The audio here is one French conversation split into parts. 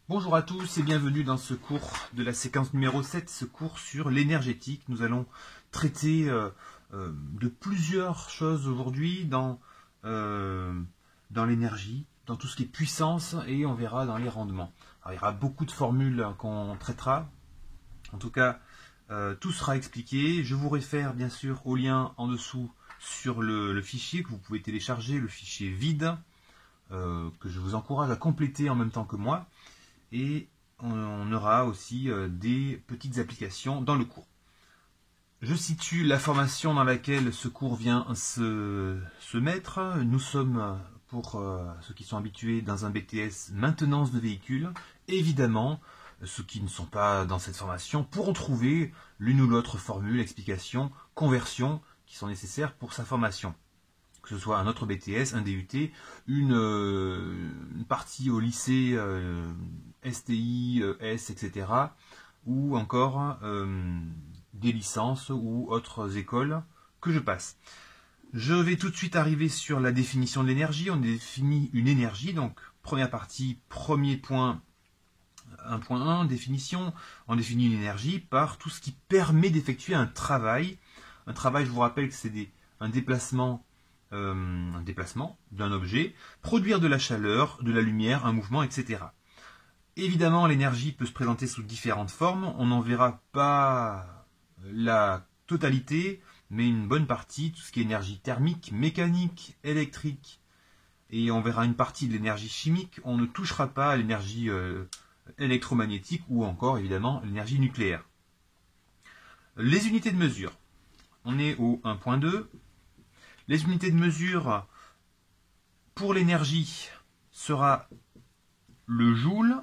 Bonjour à tous et bienvenue dans ce cours de la séquence numéro 7, ce cours sur l'énergétique. Nous allons traiter de plusieurs choses aujourd'hui dans l'énergie, dans tout ce qui est puissance et on verra dans les rendements. Alors, il y aura beaucoup de formules qu'on traitera. En tout cas, tout sera expliqué. Je vous réfère bien sûr au lien en dessous sur le fichier que vous pouvez télécharger, le fichier vide, que je vous encourage à compléter en même temps que moi. Et on aura aussi des petites applications dans le cours. Je situe la formation dans laquelle ce cours vient se mettre. Nous sommes, pour ceux qui sont habitués, dans un BTS maintenance de véhicules. Évidemment, ceux qui ne sont pas dans cette formation pourront trouver l'une ou l'autre formule, explication, conversion qui sont nécessaires pour sa formation. Que ce soit un autre BTS, un DUT, une partie au lycée, STI, S, etc. ou encore des licences ou autres écoles que je passe. Je vais tout de suite arriver sur la définition de l'énergie. On définit une énergie, donc première partie, premier point, 1.1, définition. On définit une énergie par tout ce qui permet d'effectuer un travail. Un travail, je vous rappelle que c'est un déplacement d'un objet, produire de la chaleur, de la lumière, un mouvement, etc. Évidemment, l'énergie peut se présenter sous différentes formes. On n'en verra pas la totalité, mais une bonne partie, tout ce qui est énergie thermique, mécanique, électrique, et on verra une partie de l'énergie chimique. On ne touchera pas à l'énergie électromagnétique ou encore, évidemment, l'énergie nucléaire. Les unités de mesure. On est au 1.2. Les unités de mesure pour l'énergie sera le joule.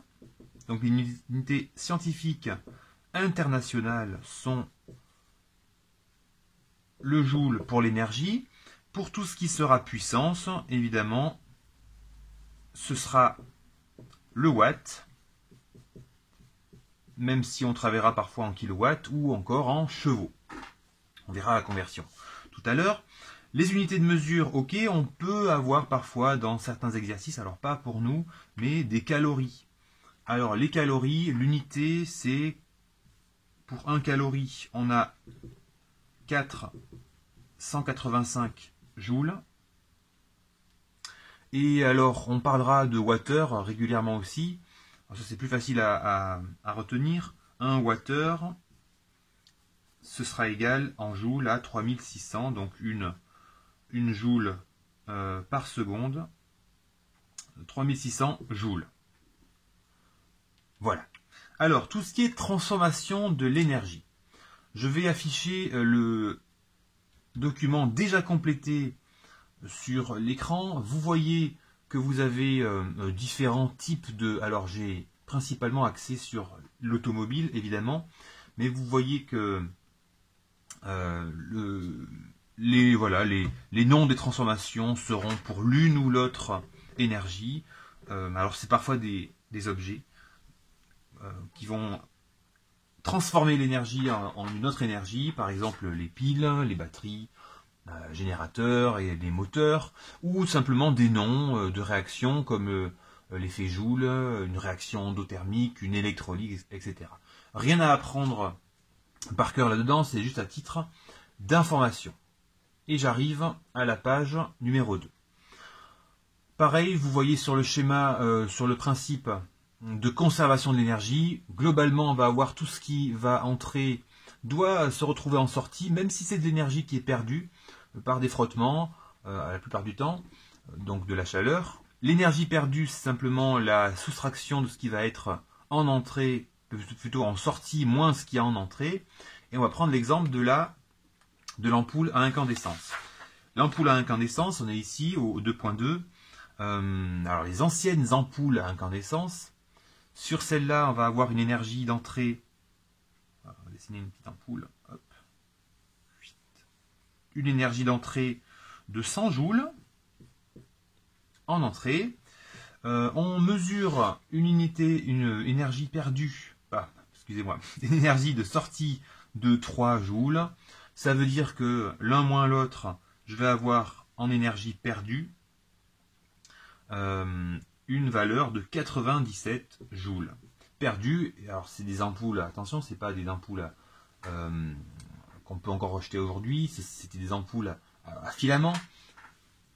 Donc les unités scientifiques internationales sont le joule pour l'énergie. Pour tout ce qui sera puissance, évidemment, ce sera le watt, même si on travaillera parfois en kilowatts ou encore en chevaux. On verra la conversion tout à l'heure. Les unités de mesure, ok, on peut avoir parfois dans certains exercices, alors pas pour nous, mais des calories. Alors les calories, l'unité c'est, pour 1 calorie, on a 485 joules. Et alors on parlera de wattheure régulièrement aussi. Alors, ça c'est plus facile à retenir. 1 wattheure, ce sera égal en joules à 3600, donc une joule par seconde, 3600 joules. Voilà. Alors, tout ce qui est transformation de l'énergie. Je vais afficher le document déjà complété sur l'écran. Vous voyez que vous avez différents types de... Alors, j'ai principalement axé sur l'automobile, évidemment, mais vous voyez que les noms des transformations seront pour l'une ou l'autre énergie. Alors c'est parfois des objets qui vont transformer l'énergie en une autre énergie, par exemple les piles, les batteries, générateurs et les moteurs, ou simplement des noms de réactions comme l'effet Joule, une réaction endothermique, une électrolyse, etc. Rien à apprendre par cœur là-dedans, c'est juste à titre d'information. Et j'arrive à la page numéro 2. Pareil, vous voyez sur le schéma, sur le principe de conservation de l'énergie, globalement on va avoir tout ce qui va entrer, doit se retrouver en sortie, même si c'est de l'énergie qui est perdue par des frottements, la plupart du temps, donc de la chaleur. L'énergie perdue, c'est simplement la soustraction de ce qui va être en entrée, plutôt en sortie, moins ce qu'il y a en entrée. Et on va prendre l'exemple de l'ampoule à incandescence. L'ampoule à incandescence, on est ici au 2.2. Alors les anciennes ampoules à incandescence, sur celle-là, on va avoir une énergie d'entrée. On va dessiner une petite ampoule. Hop. Une énergie d'entrée de 100 joules en entrée. On mesure une énergie perdue, excusez-moi, une énergie de sortie de 3 joules. Ça veut dire que l'un moins l'autre, je vais avoir en énergie perdue une valeur de 97 joules. Perdu, alors c'est des ampoules, attention, c'est pas des ampoules qu'on peut encore rejeter aujourd'hui, c'était des ampoules à filament,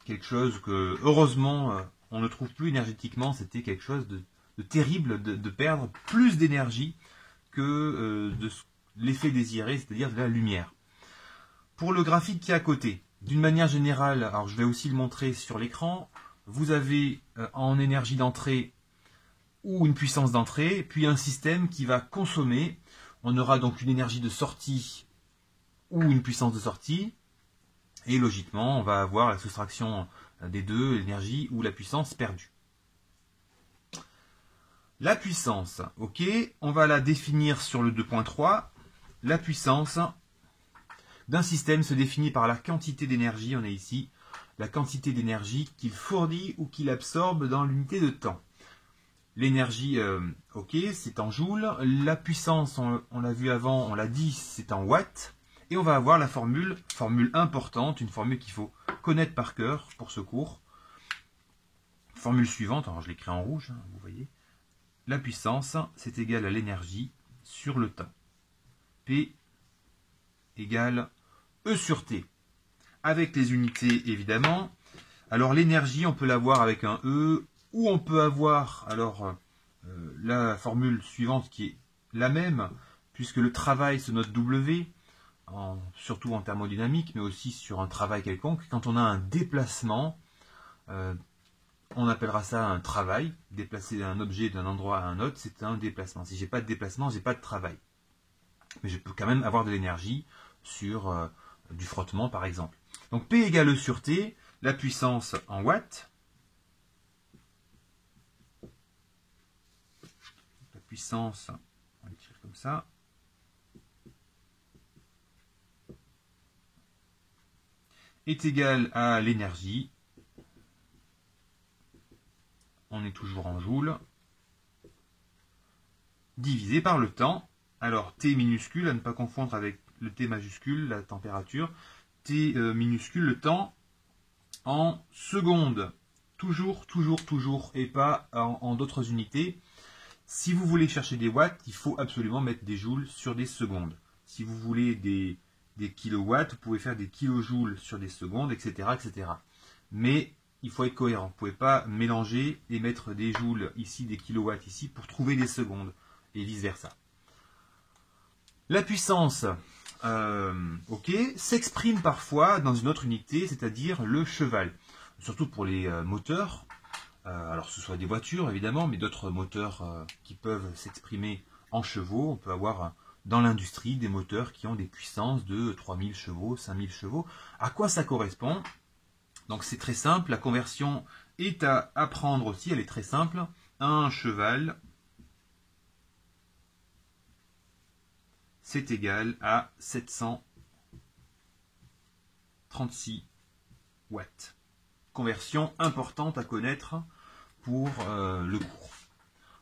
quelque chose que heureusement on ne trouve plus énergétiquement, c'était quelque chose de terrible de perdre plus d'énergie que de l'effet désiré, c'est-à-dire de la lumière. Pour le graphique qui est à côté, d'une manière générale, alors je vais aussi le montrer sur l'écran, vous avez en énergie d'entrée ou une puissance d'entrée, puis un système qui va consommer. On aura donc une énergie de sortie ou une puissance de sortie, et logiquement, on va avoir la soustraction des deux, l'énergie ou la puissance perdue. La puissance, ok, on va la définir sur le 2.3. La puissance d'un système se définit par la quantité d'énergie, on est ici, la quantité d'énergie qu'il fournit ou qu'il absorbe dans l'unité de temps. L'énergie, ok, c'est en joules. La puissance, on l'a vu avant, on l'a dit, c'est en watts. Et on va avoir la formule importante, une formule qu'il faut connaître par cœur pour ce cours. Formule suivante, alors je l'écris en rouge, hein, vous voyez. La puissance, c'est égal à l'énergie sur le temps. P égale E sur T. Avec les unités, évidemment. Alors l'énergie, on peut l'avoir avec un E, ou on peut avoir alors la formule suivante qui est la même, puisque le travail se note W, surtout en thermodynamique, mais aussi sur un travail quelconque. Quand on a un déplacement, on appellera ça un travail. Déplacer un objet d'un endroit à un autre, c'est un déplacement. Si j'ai pas de déplacement, j'ai pas de travail. Mais je peux quand même avoir de l'énergie sur du frottement, par exemple. Donc P égale E sur T, la puissance en watts. La puissance, on va l'écrire comme ça. Est égale à l'énergie. On est toujours en joules. Divisé par le temps. Alors T minuscule, à ne pas confondre avec le T majuscule, la température. T minuscule, le temps en secondes. Toujours, toujours, toujours, et pas en d'autres unités. Si vous voulez chercher des watts, il faut absolument mettre des joules sur des secondes. Si vous voulez des kilowatts, vous pouvez faire des kilojoules sur des secondes, etc., etc. Mais il faut être cohérent. Vous ne pouvez pas mélanger et mettre des joules ici, des kilowatts ici, pour trouver des secondes, et vice-versa. La puissance, ok, s'exprime parfois dans une autre unité, c'est-à-dire le cheval. Surtout pour les moteurs, alors ce soit des voitures évidemment, mais d'autres moteurs qui peuvent s'exprimer en chevaux. On peut avoir dans l'industrie des moteurs qui ont des puissances de 3000 chevaux, 5000 chevaux. À quoi ça correspond? Donc c'est très simple, la conversion est à apprendre aussi, elle est très simple. Un cheval, c'est égal à 736 watts. Conversion importante à connaître pour le cours.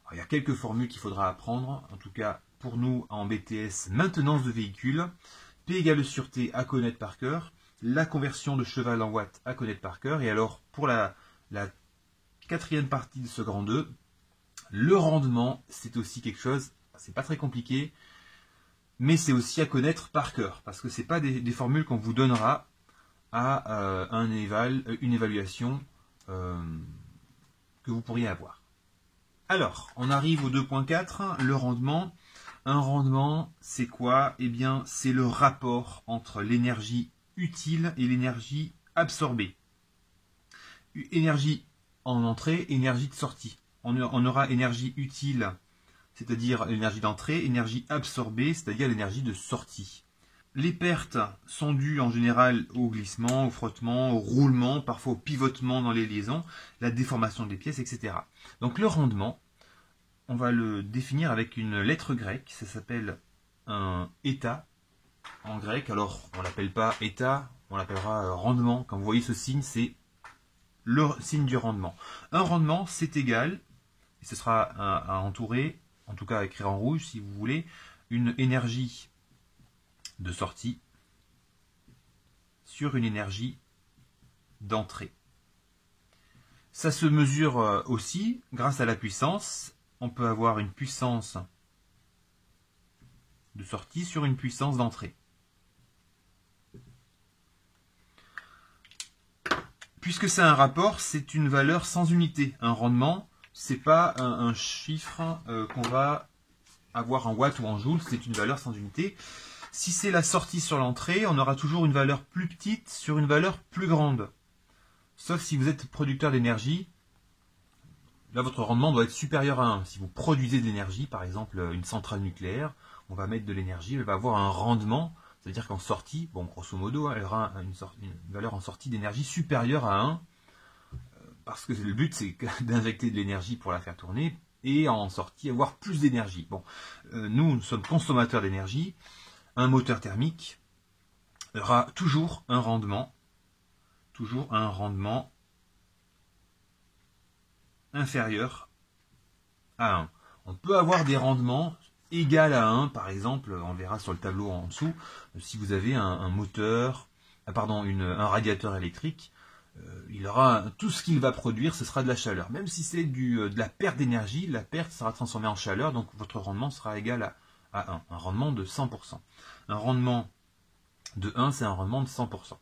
Alors, il y a quelques formules qu'il faudra apprendre, en tout cas pour nous en BTS, maintenance de véhicule, P égale E sur T à connaître par cœur, la conversion de cheval en watts à connaître par cœur, et alors pour la quatrième partie de ce grand 2, le rendement, c'est aussi quelque chose, c'est pas très compliqué, mais c'est aussi à connaître par cœur, parce que c'est pas des formules qu'on vous donnera à une évaluation que vous pourriez avoir. Alors, on arrive au 2.4, le rendement. Un rendement, c'est quoi? Eh bien, c'est le rapport entre l'énergie utile et l'énergie absorbée. Énergie en entrée, énergie de sortie. On aura énergie utile, c'est-à-dire l'énergie d'entrée, énergie absorbée, c'est-à-dire l'énergie de sortie. Les pertes sont dues en général au glissement, au frottement, au roulement, parfois au pivotement dans les liaisons, la déformation des pièces, etc. Donc le rendement, on va le définir avec une lettre grecque, ça s'appelle un état en grec. Alors on ne l'appelle pas état, on l'appellera rendement. Quand vous voyez ce signe, c'est le signe du rendement. Un rendement, c'est égal, et ce sera à entourer, en tout cas à écrire en rouge si vous voulez, une énergie de sortie sur une énergie d'entrée. Ça se mesure aussi grâce à la puissance. On peut avoir une puissance de sortie sur une puissance d'entrée. Puisque c'est un rapport, c'est une valeur sans unité. Un rendement, c'est pas un chiffre qu'on va avoir en watts ou en joules, c'est une valeur sans unité. Si c'est la sortie sur l'entrée, on aura toujours une valeur plus petite sur une valeur plus grande. Sauf si vous êtes producteur d'énergie, là votre rendement doit être supérieur à 1. Si vous produisez de l'énergie, par exemple une centrale nucléaire, on va mettre de l'énergie, elle va avoir un rendement, c'est-à-dire qu'en sortie, bon grosso modo, elle aura une valeur en sortie d'énergie supérieure à 1, parce que le but c'est d'injecter de l'énergie pour la faire tourner, et en sortie avoir plus d'énergie. Bon, nous sommes consommateurs d'énergie, un moteur thermique aura toujours un rendement inférieur à 1. On peut avoir des rendements égal à 1, par exemple, on verra sur le tableau en dessous, si vous avez un moteur, un radiateur électrique, il aura tout ce qu'il va produire, ce sera de la chaleur. Même si c'est de la perte d'énergie, la perte sera transformée en chaleur, donc votre rendement sera égal à 1, un rendement de 100%. Un rendement de 1, c'est un rendement de 100%.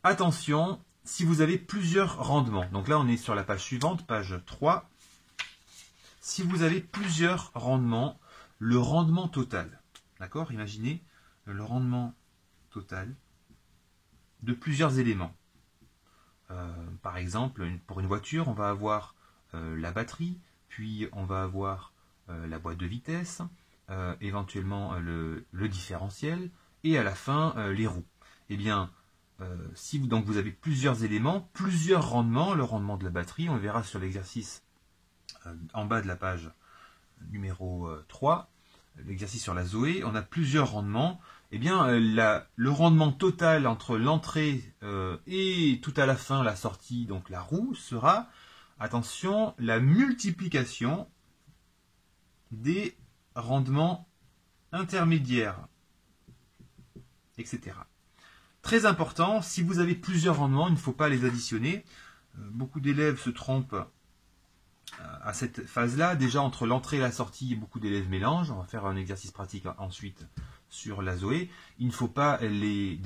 Attention, si vous avez plusieurs rendements, donc là on est sur la page suivante, page 3, si vous avez plusieurs rendements, le rendement total, d'accord? Imaginez le rendement total de plusieurs éléments. Par exemple, pour une voiture, on va avoir la batterie, puis on va avoir la boîte de vitesse, éventuellement le différentiel, et à la fin, les roues. Eh bien, si vous avez plusieurs éléments, plusieurs rendements, le rendement de la batterie, on le verra sur l'exercice en bas de la page numéro 3, l'exercice sur la Zoé, on a plusieurs rendements. Eh bien, le rendement total entre l'entrée et tout à la fin, la sortie, donc la roue, sera, attention, la multiplication des rendements intermédiaires, etc. Très important, si vous avez plusieurs rendements, il ne faut pas les additionner. Beaucoup d'élèves se trompent à cette phase-là. Déjà, entre l'entrée et la sortie, beaucoup d'élèves mélangent. On va faire un exercice pratique ensuite sur la Zoé. Il ne faut pas les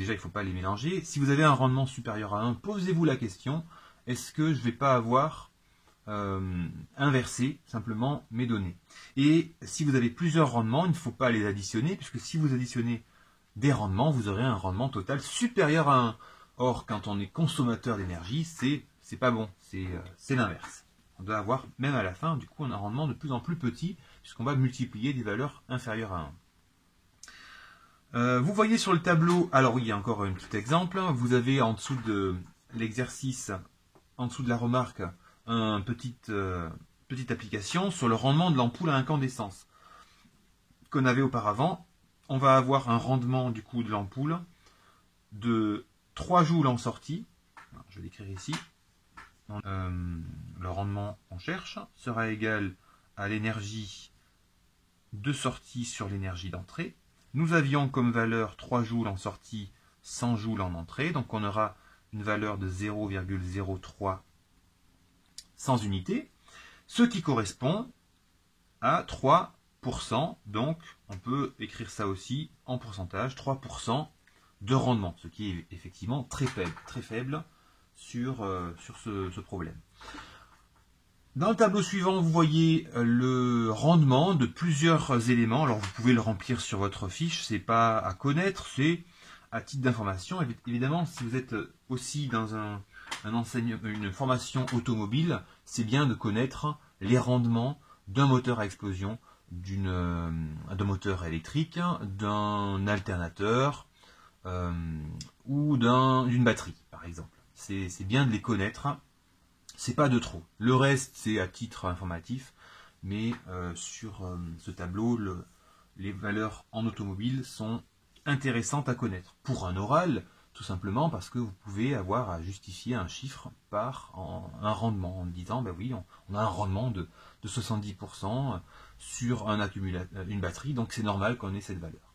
mélanger. Si vous avez un rendement supérieur à 1, posez-vous la question, est-ce que je ne vais pas avoir inversé simplement mes données? Et si vous avez plusieurs rendements, il ne faut pas les additionner, puisque si vous additionnez des rendements, vous aurez un rendement total supérieur à 1. Or, quand on est consommateur d'énergie, c'est pas bon, c'est l'inverse. On doit avoir, même à la fin, du coup, un rendement de plus en plus petit, puisqu'on va multiplier des valeurs inférieures à 1. Vous voyez sur le tableau, alors oui, il y a encore un petit exemple, vous avez en dessous de l'exercice, en dessous de la remarque, une petite application sur le rendement de l'ampoule à incandescence qu'on avait auparavant. On va avoir un rendement du coup de l'ampoule de 3 joules en sortie, je vais l'écrire ici. Le rendement qu'on cherche sera égal à l'énergie de sortie sur l'énergie d'entrée. Nous avions comme valeur 3 joules en sortie, 100 joules en entrée, donc on aura une valeur de 0,03 sans unité, ce qui correspond à 3%, donc on peut écrire ça aussi en pourcentage, 3% de rendement, ce qui est effectivement très faible sur ce problème. Dans le tableau suivant, vous voyez le rendement de plusieurs éléments. Alors vous pouvez le remplir sur votre fiche, c'est pas à connaître, c'est à titre d'information. Évidemment, si vous êtes aussi dans une formation automobile, c'est bien de connaître les rendements d'un moteur à explosion, d'un moteur électrique, d'un alternateur ou d'une batterie, par exemple. C'est bien de les connaître, c'est pas de trop. Le reste, c'est à titre informatif, mais sur ce tableau, les valeurs en automobile sont intéressantes à connaître. Pour un oral, tout simplement parce que vous pouvez avoir à justifier un chiffre par un rendement, en disant, ben oui, on a un rendement de 70% sur une batterie, donc c'est normal qu'on ait cette valeur.